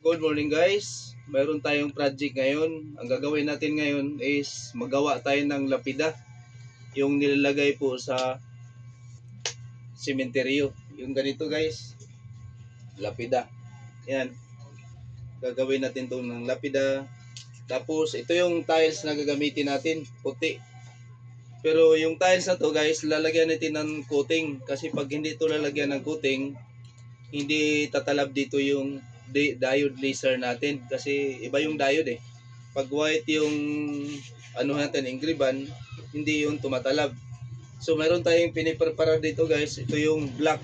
Good morning guys. Mayroon tayong project ngayon. Ang gagawin natin ngayon is magawa tayo ng lapida. Yung nilalagay po sa sementeryo. Yung ganito guys. Lapida. Yan. Gagawin natin to ng lapida. Tapos ito yung tiles na gagamitin natin. Puti. Pero yung tiles na to guys, lalagyan natin ng coating. Kasi pag hindi ito lalagyan ng coating, hindi tatalab dito yung diode laser natin. Kasi iba yung diode eh. Pag white yung ano natin, ingriban, hindi yung tumatalab. So meron tayong piniprepara dito guys. Ito yung black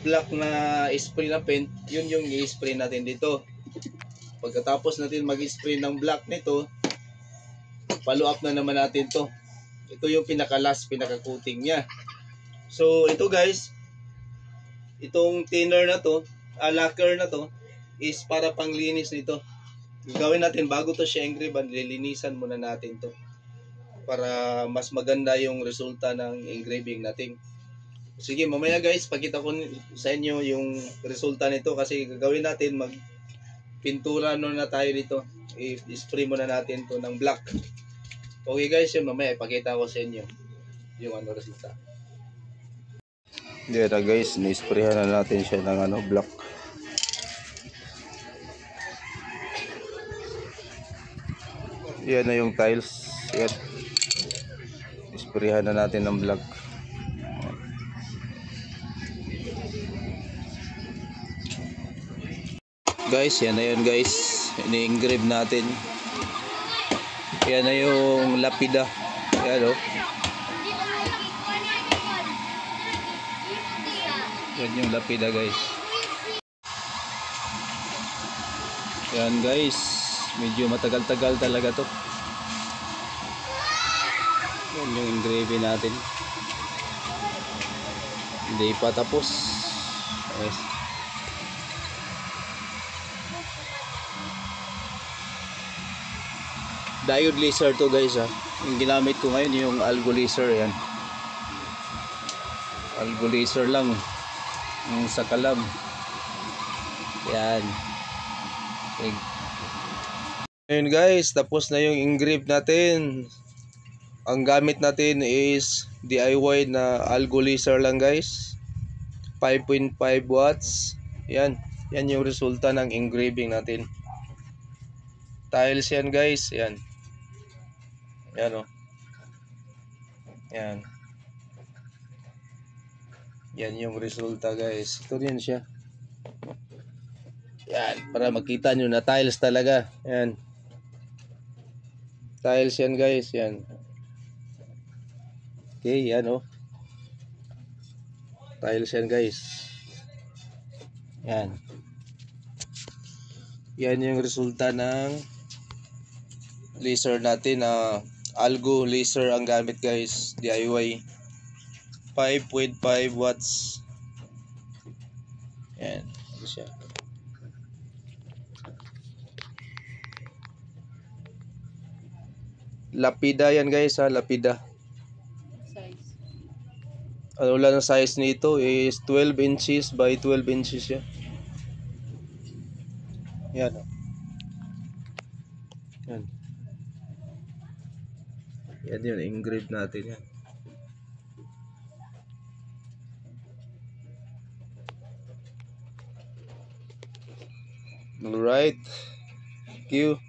na spray na paint. Yun yung i-spray natin dito. Pagkatapos natin mag-spray ng black nito, follow up na naman natin to. Ito yung pinaka-coating niya. So ito guys, itong thinner na to, lacquer na to, is para panglinis nito. Gagawin natin bago to siya engriban, lilinisan muna natin to para mas maganda yung resulta ng engraving natin. Sige, mamaya guys, pakita ko sa inyo yung resulta nito kasi gagawin natin magpintura na tayo dito. I-spray muna natin to ng black. Okay guys, yun mamaya ipakita ko sa inyo yung resulta. Yan na guys, ni-sprayan na natin siya ng black. Yan na yung tiles. Yan. Isprayan na natin ng black. Guys, yan na yun guys. Ini-engrave natin. Yan na yung lapida. Yan o. Yan yung lapida guys. Yan guys. Medyo matagal-tagal talaga to. Yan yung engraving natin. Hindi pa tapos. Yes. Diode laser to guys ha. Yung ginamit ko ngayon yung algo laser yan. Algo laser lang. Yung sa kalab. Yan. Okay. Ayun guys, tapos na yung engrave natin. Ang gamit natin is DIY na algo laser lang guys. 5.5 watts. Yan. Yan yung resulta ng engraving natin. Tiles yan guys. Yan. Yan o. Yan. Yan yung resulta guys. Ito din siya. Yan. Para makita nyo na tiles talaga. Yan. Tiles yan guys. Yan. Okay. Yan o. Tiles yan guys. Yan. Yan yung resulta ng laser natin na algo laser ang gamit guys. DIY. 5.5 watts. Yan. Ito siya. Lapida yan guys ha. Lapida. Size. Ano lang ang size nito is 12 inches by 12 inches yan. Yan. Yan. Yan yun. Engrave natin yan. Alright. Thank you.